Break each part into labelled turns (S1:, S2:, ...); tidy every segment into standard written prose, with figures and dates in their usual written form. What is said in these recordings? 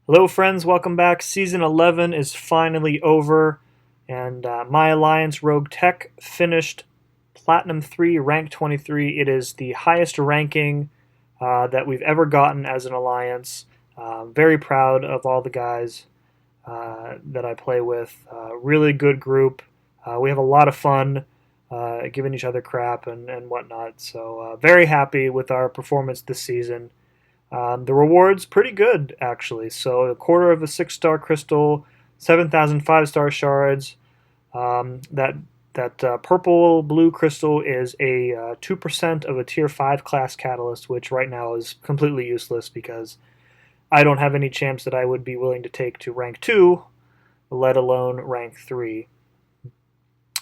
S1: Hello, friends. Welcome back. Season 11 is finally over, and my Alliance Rogue Tech finished Platinum 3, rank 23. It is the highest ranking that we've ever gotten as an Alliance. Very proud of all the guys that I play with. Really good group. We have a lot of fun giving each other crap and whatnot. So, very happy with our performance this season. The reward's pretty good, actually. So a quarter of a 6-star crystal, 7,000 5-star shards. That purple blue crystal is a 2% of a tier 5 class catalyst, which right now is completely useless because I don't have any champs that I would be willing to take to rank 2, let alone rank 3.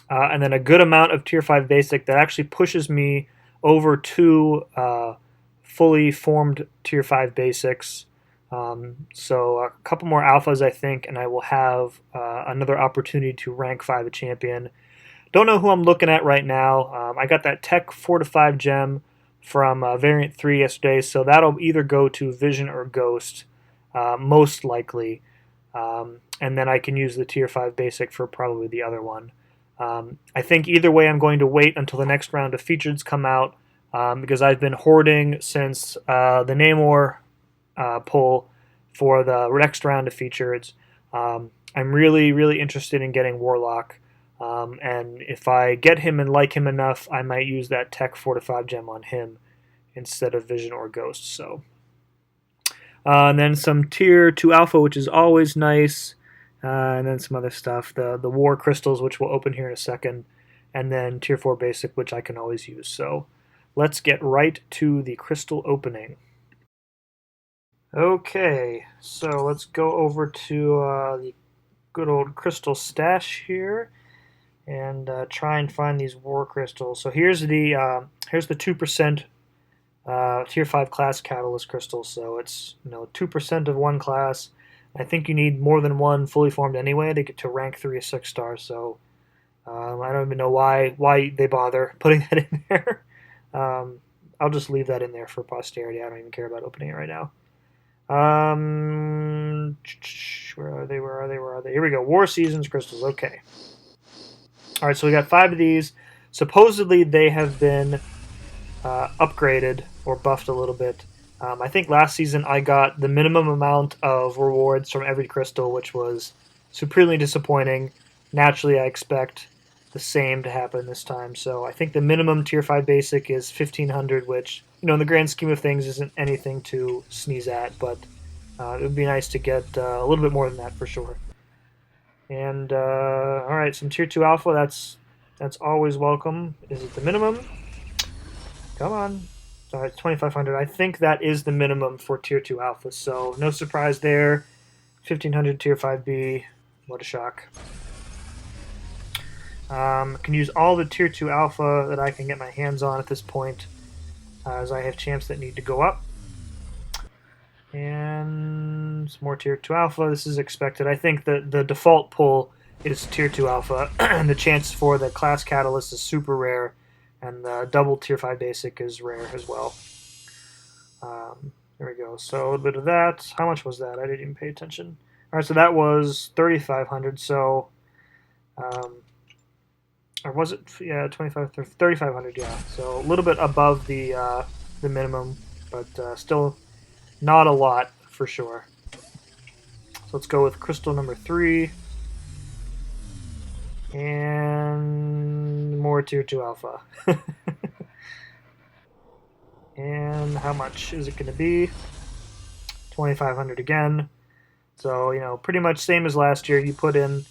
S1: And then a good amount of tier 5 basic that actually pushes me over to fully formed tier 5 basics. So a couple more alphas, I think, and I will have another opportunity to rank 5 a champion. Don't know who I'm looking at right now. I got that Tech 4 to 5 gem from Variant 3 yesterday, so that'll either go to Vision or Ghost, most likely. And then I can use the tier 5 basic for probably the other one. I think either way, I'm going to wait until the next round of features come out because I've been hoarding since the Namor pull for the next round of features. I'm really interested in getting Warlock. And if I get him and like him enough, I might use that Tech 4 to 5 gem on him instead of Vision or Ghost. So, and then some Tier 2 Alpha, which is always nice. And then some other stuff. The War Crystals, which we'll open here in a second. And then Tier 4 Basic, which I can always use. So let's get right to the crystal opening. Okay, so let's go over to the good old crystal stash here and try and find these war crystals. So here's the 2% tier 5 class catalyst crystals. So it's 2% of one class. I think you need more than one fully formed anyway to get to rank 3 or 6 stars. So I don't even know why they bother putting that in there. I'll just leave that in there for posterity. I don't even care about opening it right now. Where are they? Where are they? Where are they? Here we go. War Seasons crystals. Okay. All right, so we got 5 of these. Supposedly they have been upgraded or buffed a little bit. I think last season I got the minimum amount of rewards from every crystal, which was supremely disappointing. Naturally, I expect the same to happen this time. So I think the minimum tier 5 basic is 1,500, which, in the grand scheme of things isn't anything to sneeze at, but it would be nice to get a little bit more than that for sure. And all right, some tier 2 alpha, that's always welcome. Is it the minimum? Come on. Sorry, it's 2,500. I think that is the minimum for tier 2 alpha, so no surprise there. 1,500 tier 5B. What a shock. Can use all the tier 2 alpha that I can get my hands on at this point, as I have champs that need to go up. And some more tier 2 alpha. This is expected. I think that the default pull is tier 2 alpha, and the chance for the class catalyst is super rare, and the double tier 5 basic is rare as well. There we go. So a little bit of that. How much was that? I didn't even pay attention. All right, so that was 3,500. So, or was it? Yeah, 3,500. Yeah. So a little bit above the minimum, but still not a lot for sure. So let's go with crystal number 3. And more tier 2 alpha. And how much is it going to be? 2,500 again. So, pretty much same as last year. You put in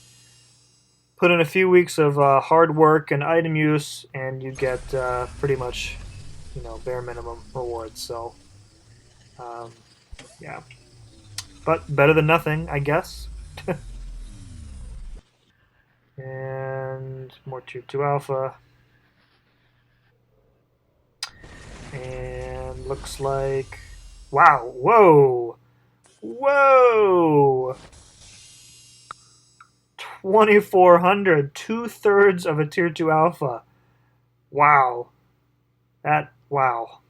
S1: a few weeks of hard work and item use, and you get pretty much, bare minimum rewards. So, yeah. But better than nothing, I guess. And more tier 2 alpha. And looks like, wow, whoa, 2,400, 2/3 of a tier 2 alpha. Wow. Wow.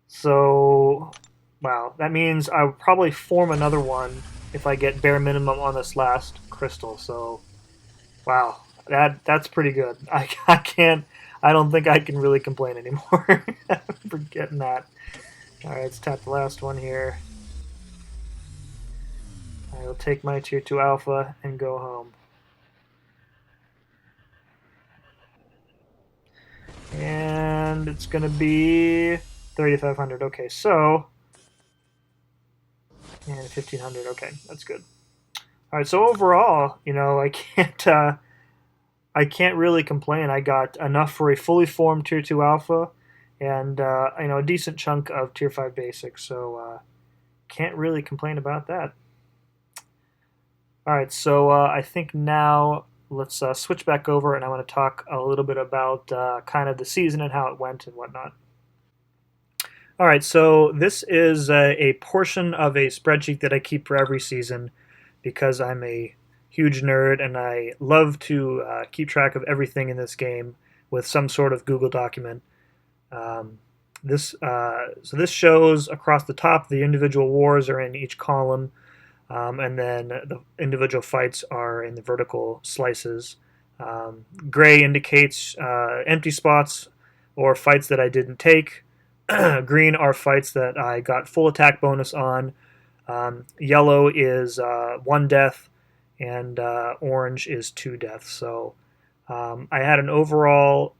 S1: So Wow, that means I'll probably form another one if I get bare minimum on this last crystal. So, wow, that's pretty good. I can't. I don't think I can really complain anymore for getting that. All right, let's tap the last one here. I will take my tier 2 alpha and go home. And it's going to be 3,500. Okay, so. And 1,500. Okay, that's good. All right, so overall, I can't really complain. I got enough for a fully formed tier 2 alpha and a decent chunk of tier 5 basics, so can't really complain about that. All right, so I think now let's switch back over, and I want to talk a little bit about kind of the season and how it went and whatnot. All right, so this is a portion of a spreadsheet that I keep for every season because I'm a huge nerd and I love to keep track of everything in this game with some sort of Google document. Um, this shows across the top the individual wars are in each column, and then the individual fights are in the vertical slices. Gray indicates empty spots or fights that I didn't take. Green are fights that I got full attack bonus on. Yellow is 1 death, and orange is 2 deaths. So I had an overall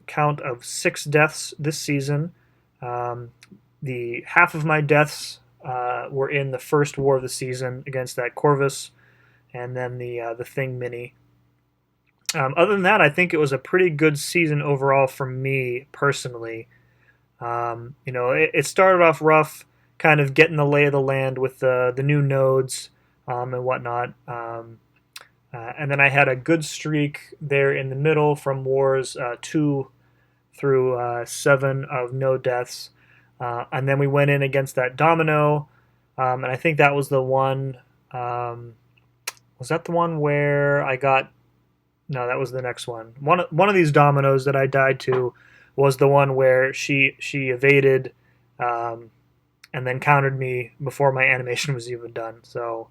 S1: count of 6 deaths this season. The half of my deaths were in the first war of the season against that Corvus, and then the Thing Mini. Other than that, I think it was a pretty good season overall for me personally. It started off rough, kind of getting the lay of the land with the new nodes and whatnot. And then I had a good streak there in the middle from Wars 2 through 7 of no deaths. And then we went in against that Domino, and I think that was the one. Was that the one where I got? No, that was the next one. One of these dominoes that I died to was the one where she evaded, and then countered me before my animation was even done. So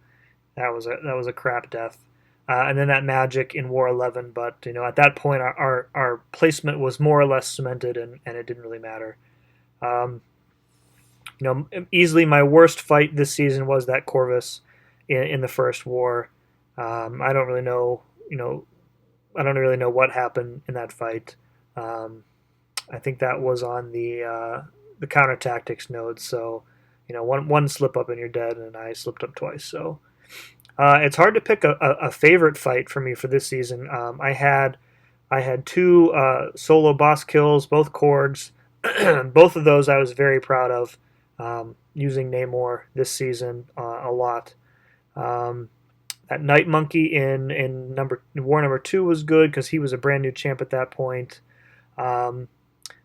S1: that was a crap death. And then that magic in War 11, but at that point our placement was more or less cemented, and it didn't really matter. Um, Easily my worst fight this season was that Corvus in the first war. I don't really know, I don't really know what happened in that fight. I think that was on the counter tactics node. So, one slip up and you're dead, and I slipped up twice. So, it's hard to pick a favorite fight for me for this season. I had 2 solo boss kills, both Korgs. Both of those I was very proud of. Using Namor this season a lot. That Night Monkey in war number 2 was good because he was a brand new champ at that point.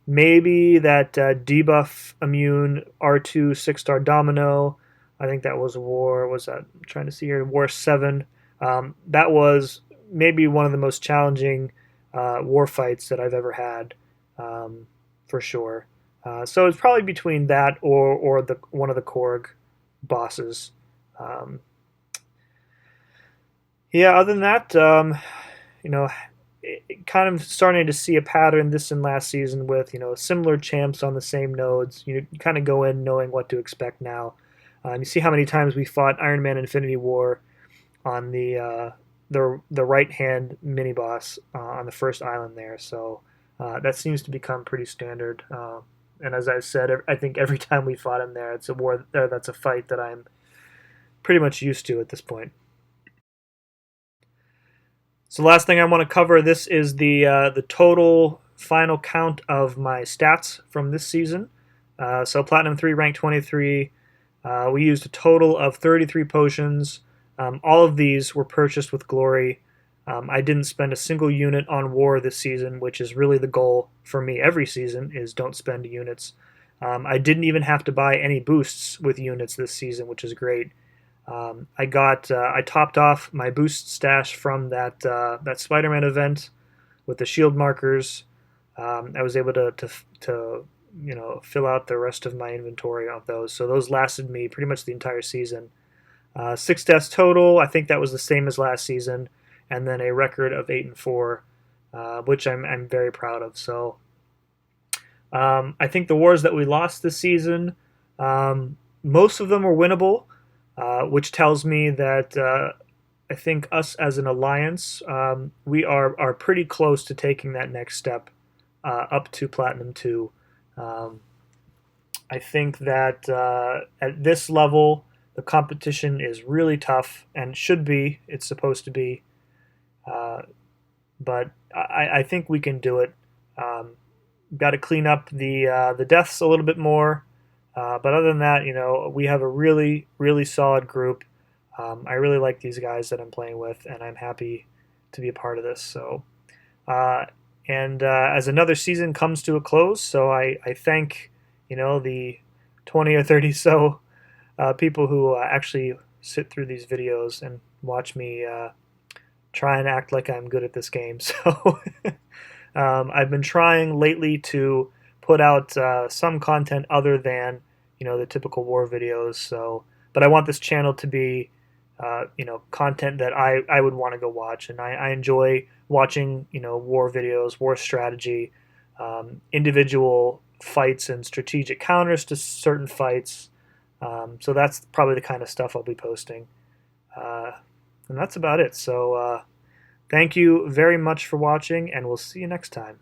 S1: Maybe that debuff immune R2 6-star Domino. I think that was war. Was that? I'm trying to see here. War 7. That was maybe one of the most challenging war fights that I've ever had, for sure. So it's probably between that or one of the Korg bosses. Yeah. Other than that, kind of starting to see a pattern this and last season with similar champs on the same nodes. You kind of go in knowing what to expect now. You see how many times we fought Iron Man Infinity War on the right hand mini boss on the first island there. So that seems to become pretty standard. And as I said, I think every time we fought him there, it's a war. That's a fight that I'm pretty much used to at this point. So the last thing I want to cover, this is the total final count of my stats from this season. So Platinum 3, rank 23. We used a total of 33 potions. All of these were purchased with glory. I didn't spend a single unit on war this season, which is really the goal for me every season, is don't spend units. I didn't even have to buy any boosts with units this season, which is great. I topped off my boost stash from that Spider-Man event with the shield markers. I was able to fill out the rest of my inventory of those. So those lasted me pretty much the entire season. 6 deaths total. I think that was the same as last season, and then a record of 8-4, which I'm very proud of. So I think the wars that we lost this season, most of them were winnable, which tells me that I think us as an alliance, we are pretty close to taking that next step up to Platinum 2. I think that at this level, the competition is really tough and should be. It's supposed to be. But I think we can do it. Got to clean up the deaths a little bit more. But other than that, we have a really, really solid group. I really like these guys that I'm playing with, and I'm happy to be a part of this. So, as another season comes to a close, so I thank the 20 or 30 so people who actually sit through these videos and watch me try and act like I'm good at this game. So I've been trying lately to put out some content other than the typical war videos. So, but I want this channel to be content that I would want to go watch, and I enjoy watching war videos, war strategy, individual fights and strategic counters to certain fights. So that's probably the kind of stuff I'll be posting. And that's about it. So thank you very much for watching, and we'll see you next time.